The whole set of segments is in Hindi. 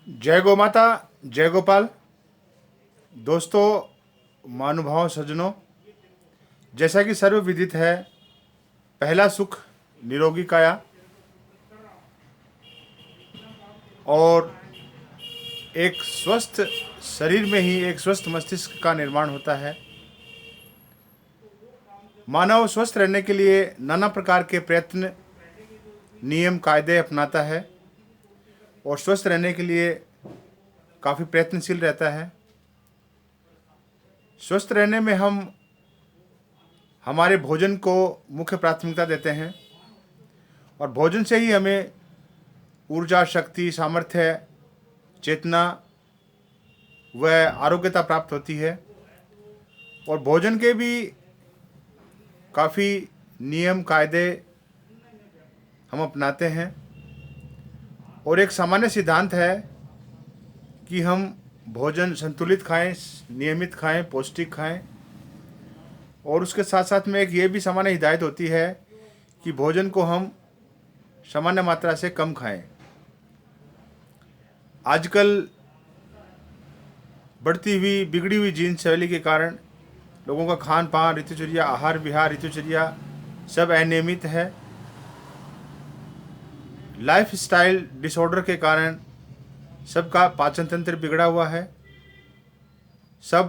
जय गौ माता, जय गोपाल। दोस्तों, महानुभाव सज्जनों, जैसा कि सर्वविदित है, पहला सुख निरोगी काया और एक स्वस्थ शरीर में ही एक स्वस्थ मस्तिष्क का निर्माण होता है। मानव स्वस्थ रहने के लिए नाना प्रकार के प्रयत्न, नियम, कायदे अपनाता है और स्वस्थ रहने के लिए काफ़ी प्रयत्नशील रहता है। स्वस्थ रहने में हम हमारे भोजन को मुख्य प्राथमिकता देते हैं और भोजन से ही हमें ऊर्जा, शक्ति, सामर्थ्य, चेतना व आरोग्यता प्राप्त होती है। और भोजन के भी काफ़ी नियम, कायदे हम अपनाते हैं और एक सामान्य सिद्धांत है कि हम भोजन संतुलित खाएं, नियमित खाएं, पौष्टिक खाएं। और उसके साथ साथ में एक ये भी सामान्य हिदायत होती है कि भोजन को हम सामान्य मात्रा से कम खाएं। आजकल बढ़ती हुई बिगड़ी हुई जीवन शैली के कारण लोगों का खान पान, ऋतुचर्या, आहार विहार, ऋतुचर्या सब अनियमित है। लाइफ स्टाइल डिसऑर्डर के कारण सबका पाचन तंत्र बिगड़ा हुआ है। सब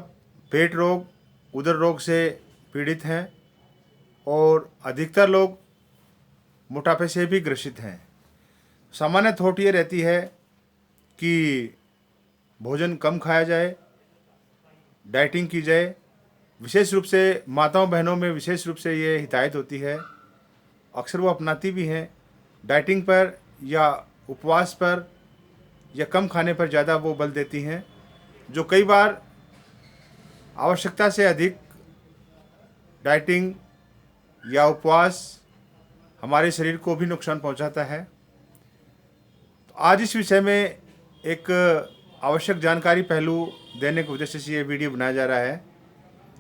पेट रोग, उदर रोग से पीड़ित हैं और अधिकतर लोग मोटापे से भी ग्रसित हैं। सामान्य थॉट ये रहती है कि भोजन कम खाया जाए, डाइटिंग की जाए। विशेष रूप से माताओं बहनों में विशेष रूप से ये हिदायत होती है, अक्सर वो अपनाती भी हैं। डाइटिंग पर या उपवास पर या कम खाने पर ज़्यादा वो बल देती हैं, जो कई बार आवश्यकता से अधिक डाइटिंग या उपवास हमारे शरीर को भी नुकसान पहुंचाता है। तो आज इस विषय में एक आवश्यक जानकारी पहलू देने के उद्देश्य से ये वीडियो बनाया जा रहा है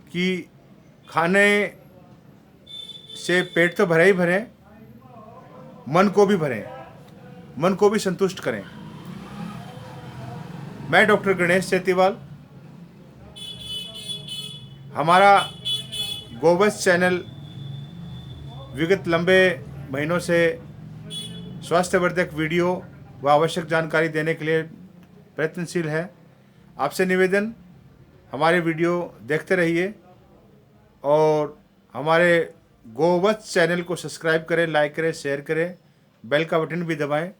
कि खाने से पेट तो भरे ही भरे, मन को भी भरें, मन को भी संतुष्ट करें। मैं डॉक्टर गणेश सेतीवाल, हमारा गोवत्स चैनल विगत लंबे महीनों से स्वास्थ्यवर्धक वीडियो व आवश्यक जानकारी देने के लिए प्रयत्नशील है। आपसे निवेदन, हमारे वीडियो देखते रहिए और हमारे गोवत्स चैनल को सब्सक्राइब करें, लाइक करें, शेयर करें, बेल का बटन भी दबाएं,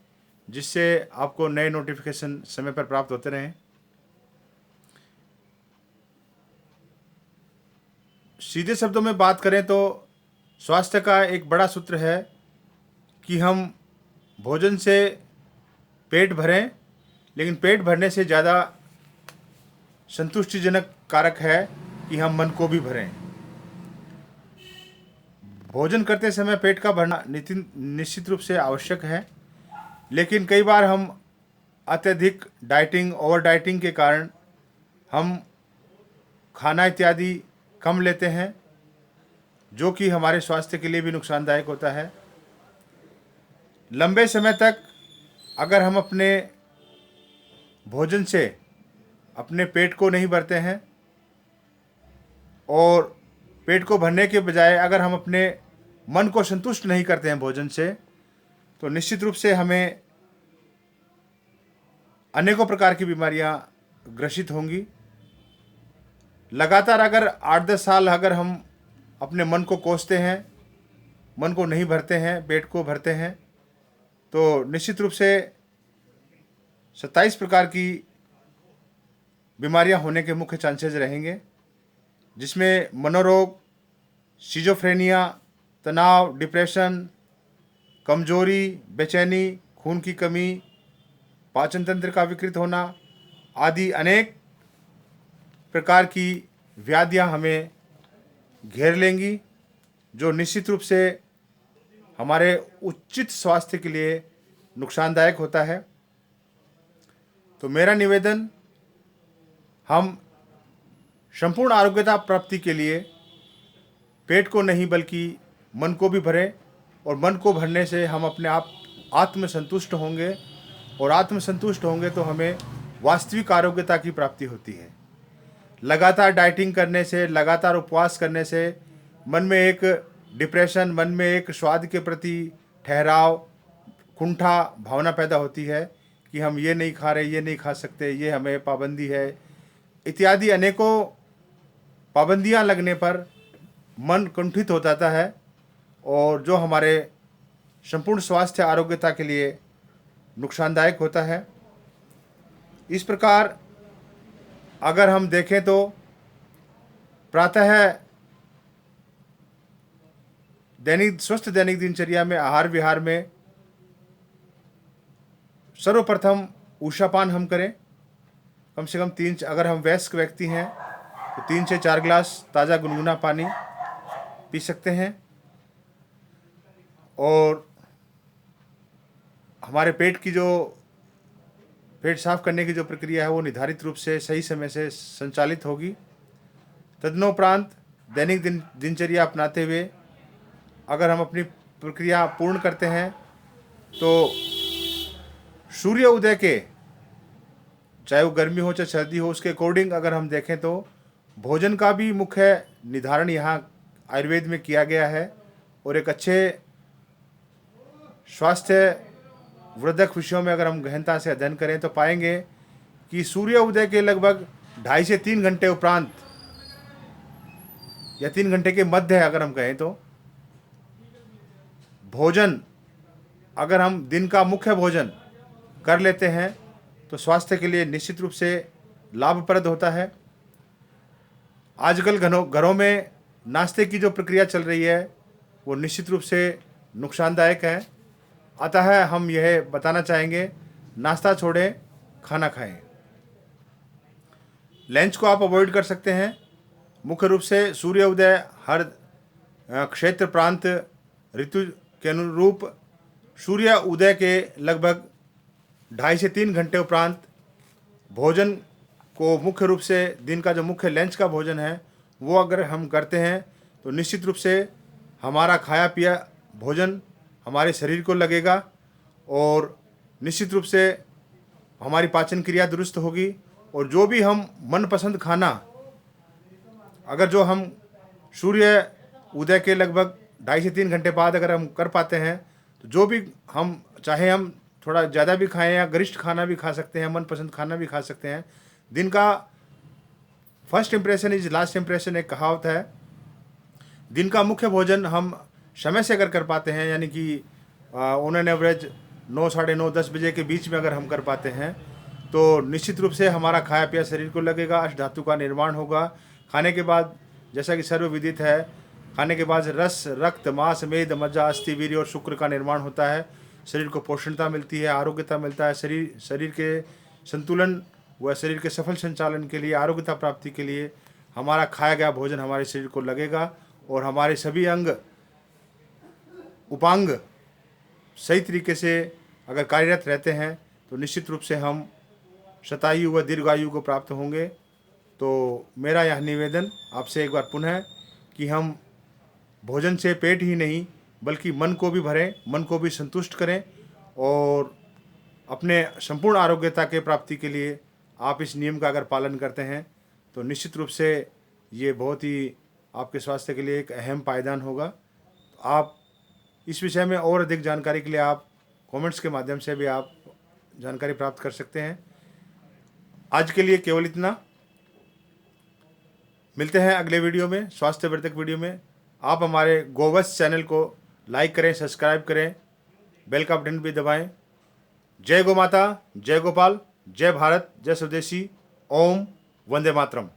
जिससे आपको नए नोटिफिकेशन समय पर प्राप्त होते रहें। सीधे शब्दों में बात करें तो स्वास्थ्य का एक बड़ा सूत्र है कि हम भोजन से पेट भरें, लेकिन पेट भरने से ज़्यादा संतुष्टिजनक कारक है कि हम मन को भी भरें। भोजन करते समय पेट का भरना निश्चित रूप से आवश्यक है, लेकिन कई बार हम अत्यधिक डाइटिंग, ओवर डाइटिंग के कारण हम खाना इत्यादि कम लेते हैं, जो कि हमारे स्वास्थ्य के लिए भी नुकसानदायक होता है। लंबे समय तक अगर हम अपने भोजन से अपने पेट को नहीं भरते हैं और पेट को भरने के बजाय अगर हम अपने मन को संतुष्ट नहीं करते हैं भोजन से, तो निश्चित रूप से हमें अनेकों प्रकार की बीमारियां ग्रसित होंगी। लगातार अगर 8-10 साल अगर हम अपने मन को कोसते हैं, मन को नहीं भरते हैं, पेट को भरते हैं, तो निश्चित रूप से 27 प्रकार की बीमारियां होने के मुख्य चांसेस रहेंगे, जिसमें मनोरोग, शिजोफ्रेनिया, तनाव, डिप्रेशन, कमजोरी, बेचैनी, खून की कमी, पाचन तंत्र का विकृत होना आदि अनेक प्रकार की व्याधियां हमें घेर लेंगी, जो निश्चित रूप से हमारे उचित स्वास्थ्य के लिए नुकसानदायक होता है। तो मेरा निवेदन, हम संपूर्ण आरोग्यता प्राप्ति के लिए पेट को नहीं बल्कि मन को भी भरें और मन को भरने से हम अपने आप आत्मसंतुष्ट होंगे और आत्मसंतुष्ट होंगे तो हमें वास्तविक आरोग्यता की प्राप्ति होती है। लगातार डाइटिंग करने से, लगातार उपवास करने से मन में एक डिप्रेशन, मन में एक स्वाद के प्रति ठहराव, कुंठा भावना पैदा होती है कि हम ये नहीं खा रहे, ये नहीं खा सकते, ये हमें पाबंदी है इत्यादि अनेकों पाबंदियां लगने पर मन कुंठित हो जाता है और जो हमारे संपूर्ण स्वास्थ्य आरोग्यता के लिए नुकसानदायक होता है। इस प्रकार अगर हम देखें तो प्रातः स्वस्थ दैनिक दिनचर्या में आहार विहार में सर्वप्रथम ऊषापान हम करें। कम से कम अगर हम वयस्क व्यक्ति हैं तो 3 से 4 गिलास ताज़ा गुनगुना पानी पी सकते हैं। और हमारे पेट साफ करने की जो प्रक्रिया है वो निर्धारित रूप से सही समय से संचालित होगी। तदनोपरांत दैनिक दिनचर्या अपनाते हुए अगर हम अपनी प्रक्रिया पूर्ण करते हैं तो सूर्य उदय के, चाहे वो गर्मी हो चाहे सर्दी हो, उसके अकॉर्डिंग अगर हम देखें तो भोजन का भी मुख्य निर्धारण यहाँ आयुर्वेद में किया गया है। और एक अच्छे स्वास्थ्य वर्धक विषयों में अगर हम गहनता से अध्ययन करें तो पाएंगे कि सूर्य उदय के लगभग 2.5 से 3 घंटे उपरांत या 3 घंटे के मध्य अगर हम कहें तो भोजन, अगर हम दिन का मुख्य भोजन कर लेते हैं तो स्वास्थ्य के लिए निश्चित रूप से लाभप्रद होता है। आजकल घरों में नाश्ते की जो प्रक्रिया चल रही है वो निश्चित रूप से नुकसानदायक है। अतः हम यह बताना चाहेंगे, नाश्ता छोड़ें, खाना खाएं। लंच को आप अवॉइड कर सकते हैं। मुख्य रूप से सूर्य उदय हर क्षेत्र प्रांत ऋतु के अनुरूप सूर्य उदय के लगभग 2.5 से 3 घंटे उपरांत भोजन को मुख्य रूप से दिन का जो मुख्य लंच का भोजन है वो अगर हम करते हैं तो निश्चित रूप से हमारा खाया पिया भोजन हमारे शरीर को लगेगा और निश्चित रूप से हमारी पाचन क्रिया दुरुस्त होगी। और जो भी हम मनपसंद खाना, अगर जो हम सूर्य उदय के लगभग 2.5 से 3 घंटे बाद अगर हम कर पाते हैं तो जो भी हम चाहे हम थोड़ा ज़्यादा भी खाएं या गरिष्ठ खाना भी खा सकते हैं, मनपसंद खाना भी खा सकते हैं। दिन का first impression is last impression एक कहावत है। दिन का मुख्य भोजन हम समय से अगर कर पाते हैं, यानी कि ऑन एन एवरेज 9, साढ़े 9, 10 बजे के बीच में अगर हम कर पाते हैं तो निश्चित रूप से हमारा खाया पिया शरीर को लगेगा, अष्ट धातु का निर्माण होगा। खाने के बाद जैसा कि सर्वविदित है, खाने के बाद रस, रक्त, मांस, मेद, मज्जा, अस्थि, वीर्य और शुक्र का निर्माण होता है। शरीर को पोषणता मिलती है, आरोग्यता मिलता है। शरीर के संतुलन व शरीर के सफल संचालन के लिए, आरोग्यता प्राप्ति के लिए हमारा खाया गया भोजन हमारे शरीर को लगेगा और हमारे सभी अंग उपांग सही तरीके से अगर कार्यरत रहते हैं तो निश्चित रूप से हम शतायु व दीर्घायु को प्राप्त होंगे। तो मेरा यह निवेदन आपसे एक बार पुनः कि हम भोजन से पेट ही नहीं बल्कि मन को भी भरें, मन को भी संतुष्ट करें और अपने संपूर्ण आरोग्यता के प्राप्ति के लिए आप इस नियम का अगर पालन करते हैं तो निश्चित रूप से ये बहुत ही आपके स्वास्थ्य के लिए एक अहम पायदान होगा। आप इस विषय में और अधिक जानकारी के लिए आप कमेंट्स के माध्यम से भी आप जानकारी प्राप्त कर सकते हैं। आज के लिए केवल इतना। मिलते हैं अगले वीडियो में, स्वास्थ्यवर्धक वीडियो में। आप हमारे गोवत्स चैनल को लाइक करें, सब्सक्राइब करें, बेल का बटन भी दबाएं। जय गौ माता, जय गोपाल, जय भारत, जय स्वदेशी। ओम वंदे मातरम।